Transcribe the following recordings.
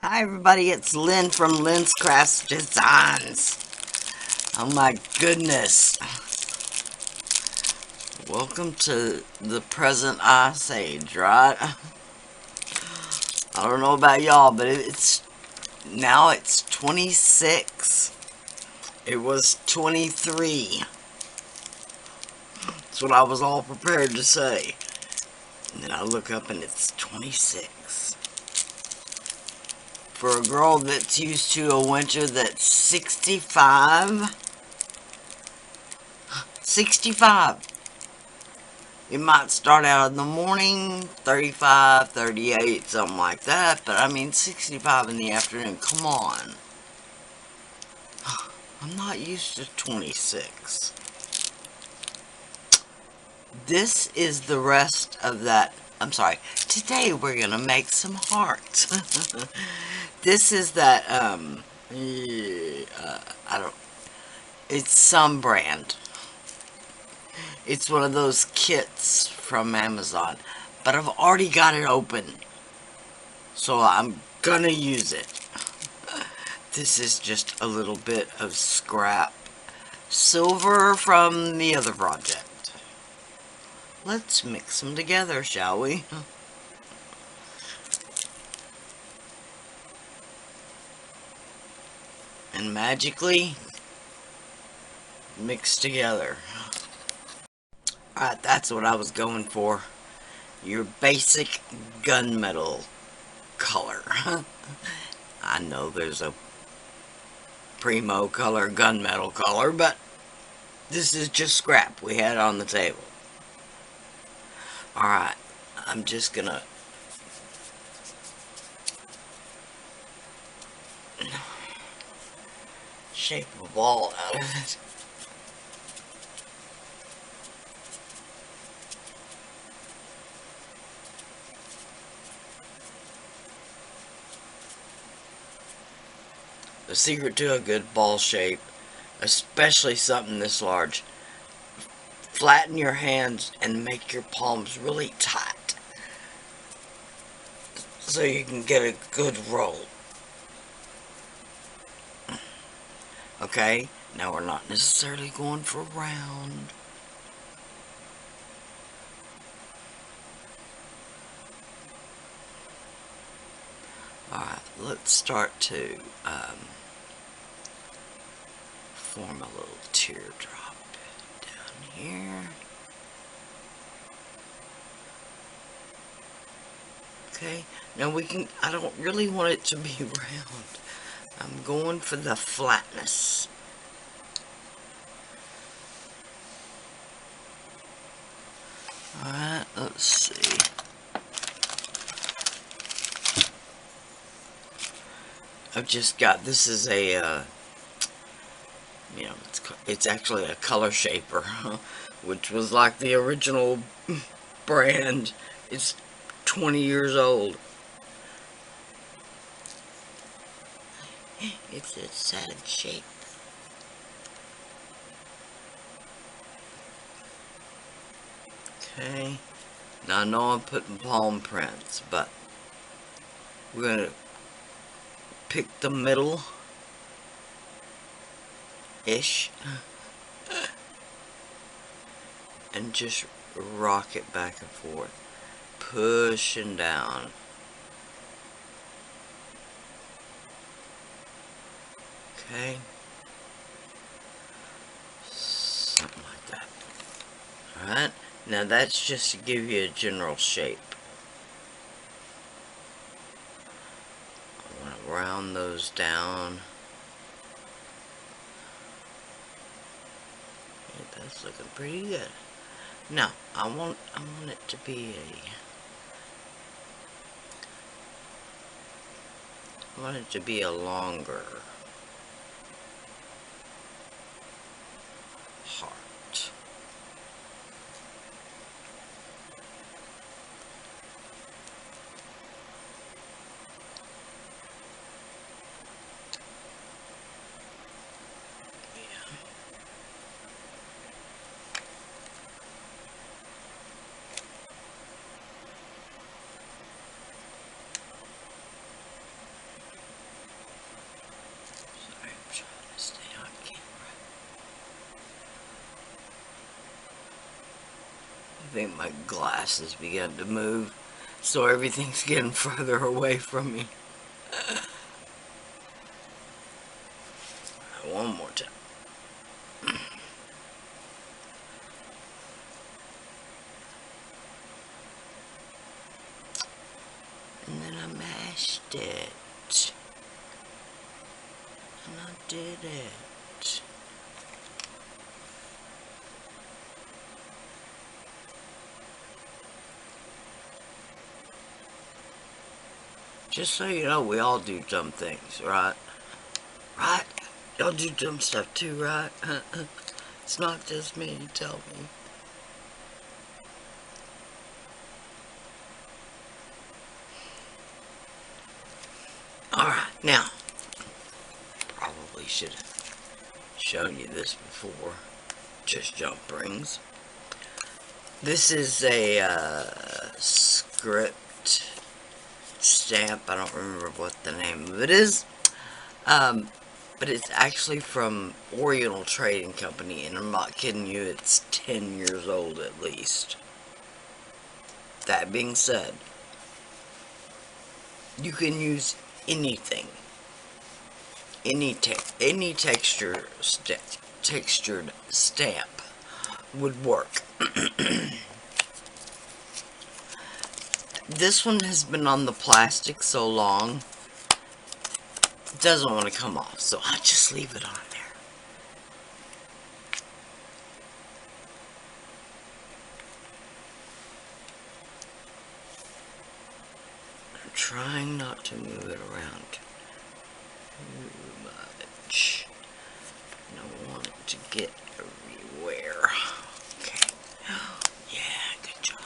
Hi everybody, it's Lynn from Lynn's Crafts Designs. Oh my goodness. Welcome to the present ice age, right? I don't know about y'all, but it's 26. It was 23. That's what I was all prepared to say. And then I look up and it's 26. For a girl that's used to a winter that's 65. 65. It might start out in the morning, 35, 38, something like that, but I mean 65 in the afternoon, come on. I'm not used to 26. This is the rest of that, I'm sorry, today we're gonna make some hearts. This is that, it's some brand. It's one of those kits from Amazon, but I've already got it open, so I'm gonna use it. This is just a little bit of scrap silver from the other project. Let's mix them together, shall we? And magically mix together. Alright, that's what I was going for. Your basic gunmetal color. I know there's a primo color, gunmetal color, but this is just scrap we had on the table. Alright, I'm just gonna shape a ball out of it. The secret to a good ball shape, especially something this large, flatten your hands and make your palms really tight so you can get a good roll. Okay, now we're not necessarily going for round. Alright, let's start to form a little teardrop down here. Okay, now I don't really want it to be round. I'm going for the flatness. Alright, let's see. I've just got, this is a, it's actually a color shaper, which was like the original brand. It's 20 years old. It's a sad shape. Okay, now I know I'm putting palm prints, but we're going to pick the middle-ish and just rock it back and forth, pushing down. Okay, something like that. Alright, now that's just to give you a general shape. I want to round those down. Okay, that's looking pretty good. Now, I want it to be a longer heart. think my glasses began to move, so everything's getting further away from me. One more time. And then I mashed it. And I did it. Just so you know, we all do dumb things, right? Right? Y'all do dumb stuff too, right? It's not just me, you tell me. Alright, now, probably should have shown you this before. Just jump rings. This is a script stamp. I don't remember what the name of it is. But it's actually from Oriental Trading Company, and I'm not kidding you, it's 10 years old at least. That being said, you can use anything, any textured stamp would work. This one has been on the plastic so long, it doesn't want to come off, so I just leave it on there. I'm trying not to move it around too much. I don't want it to get everywhere. Okay. Yeah, good job.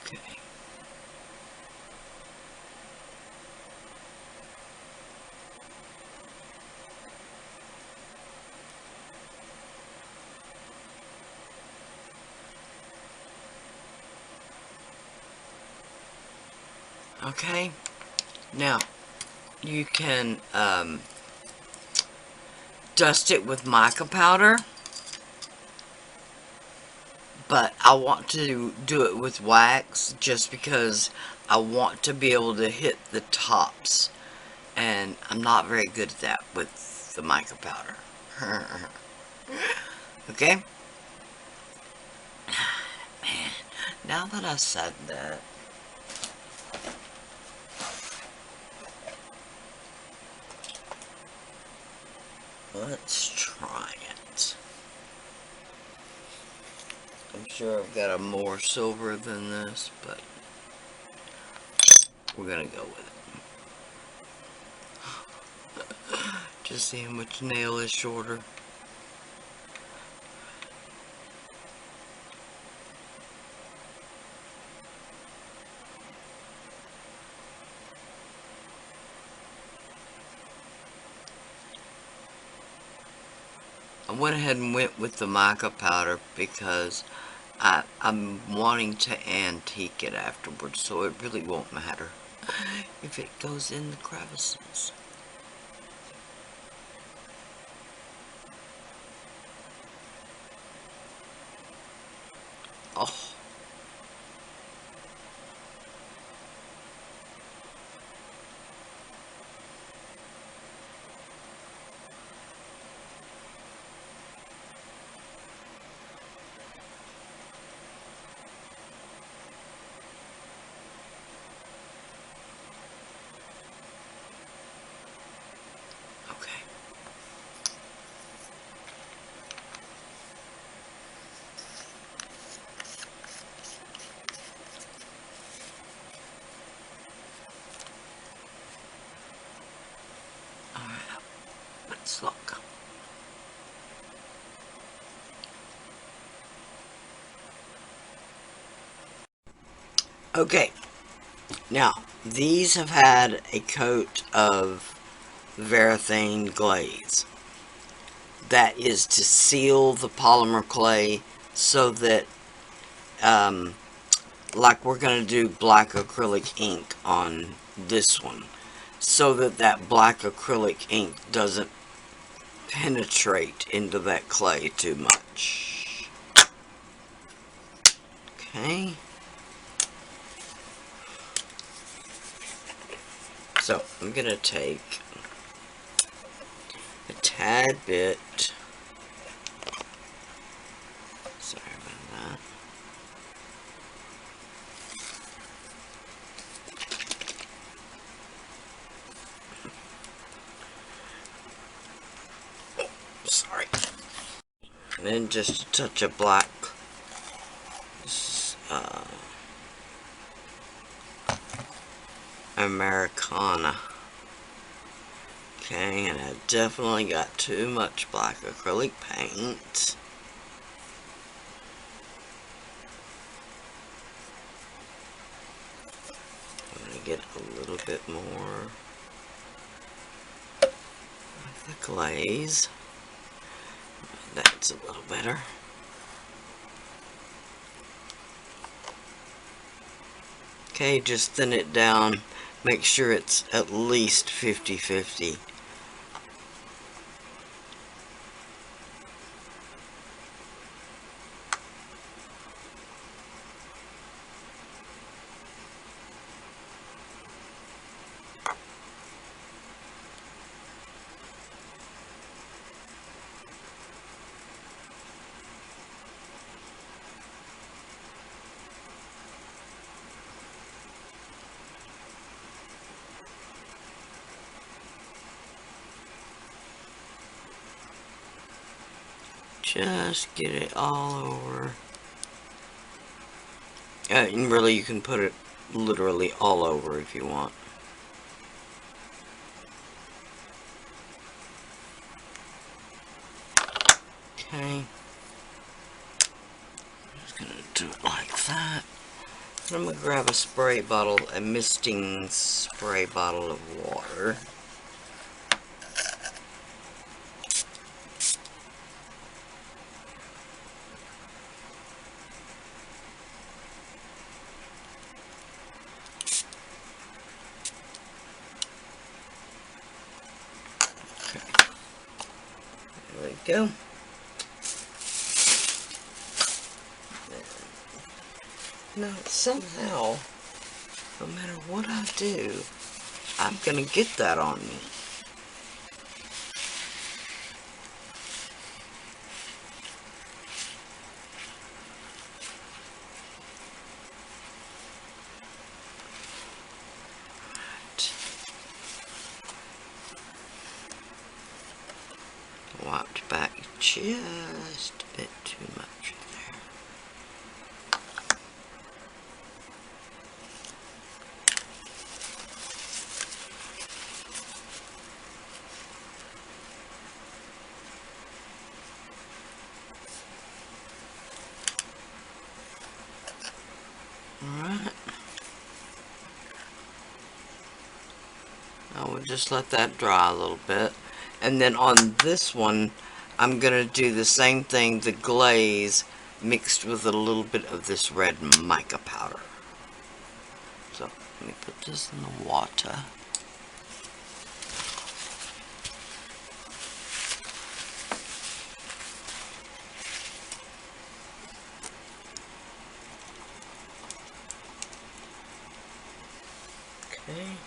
Okay. Okay, now you can dust it with mica powder, but I want to do it with wax just because I want to be able to hit the tops, and I'm not very good at that with the mica powder. Okay? Man, now that I said that, let's try it. I'm sure I've got a more silver than this, but we're gonna go with it. Just seeing which nail is shorter. I went ahead and went with the mica powder because I'm wanting to antique it afterwards, so it really won't matter if it goes in the crevices. Oh. Let's look. Okay, now these have had a coat of Valentine glaze. That is to seal the polymer clay so that like we're going to do black acrylic ink on this one, so that that black acrylic ink doesn't penetrate into that clay too much. Okay. So I'm going to take a tad bit, sorry about that, sorry, and then just a touch of black, Americana. Okay, and I definitely got too much black acrylic paint. I'm going to get a little bit more of the glaze. That's a little better. Okay, just thin it down. Make sure it's at least 50-50. Just get it all over. And really, you can put it literally all over if you want. Okay. I'm just gonna do it like that. And I'm gonna grab a spray bottle, a misting spray bottle of water. There we go. Now, somehow, no matter what I do, I'm gonna get that on me. Wiped back just a bit too much there. Alright. I will just let that dry a little bit. And then on this one, I'm going to do the same thing, the glaze mixed with a little bit of this red mica powder. So, let me put this in the water. Okay.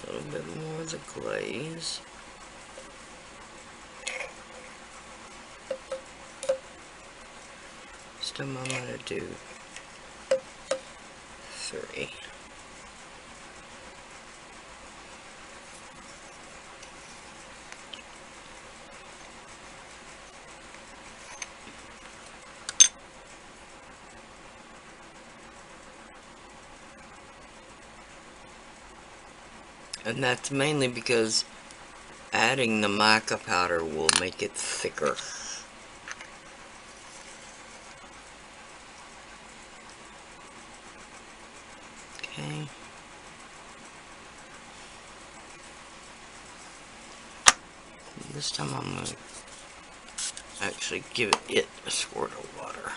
A little bit more of the glaze. This time I'm going to do 3. And that's mainly because adding the mica powder will make it thicker. Okay. This time I'm going to actually give it a squirt of water.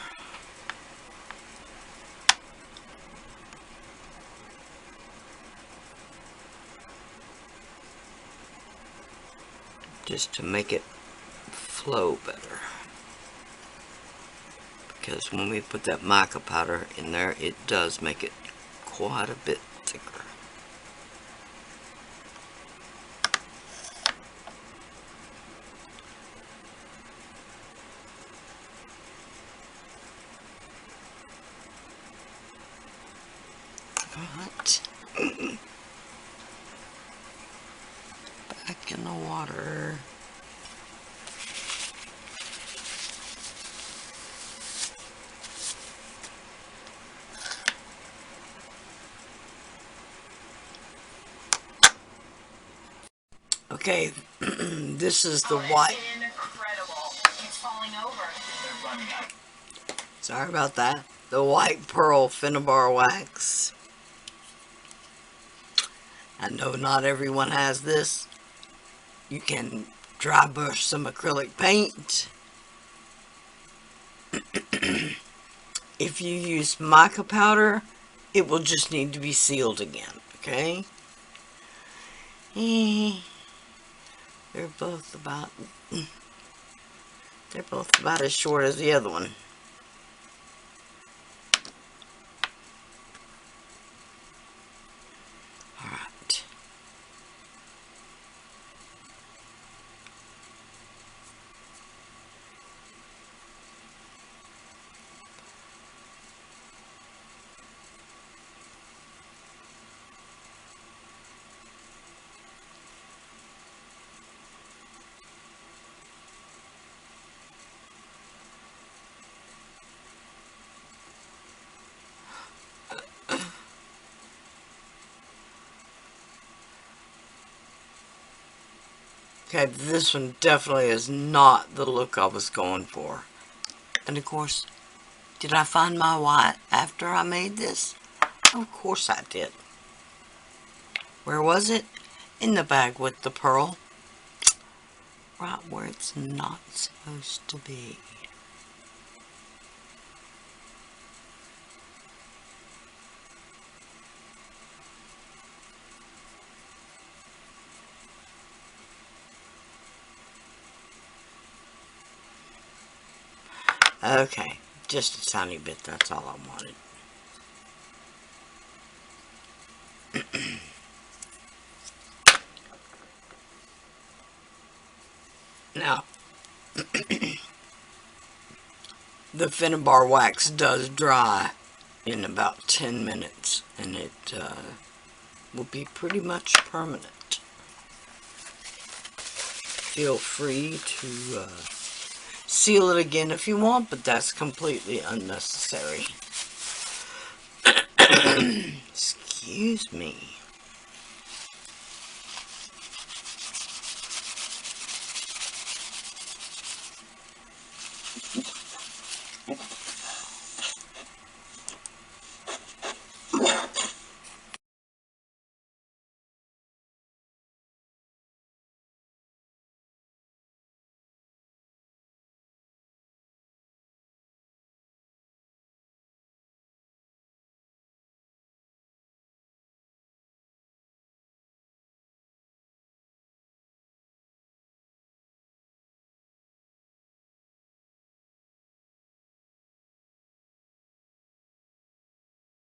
Just to make it flow better. Because when we put that mica powder in there, it does make it quite a bit thicker. Alright. Back in the water. Okay, this is the white. Sorry about that. The white pearl Finnabar wax. I know not everyone has this. You can dry brush some acrylic paint. If you use mica powder, it will just need to be sealed again, okay? They're both about as short as the other one. Alright. Okay, this one definitely is not the look I was going for. And of course, did I find my white after I made this? Of course I did. Where was it? In the bag with the pearl. Right where it's not supposed to be. Okay, just a tiny bit, that's all I wanted. Now, the Finnabar wax does dry in about 10 minutes, and it will be pretty much permanent. Feel free to seal it again if you want, but that's completely unnecessary. Excuse me.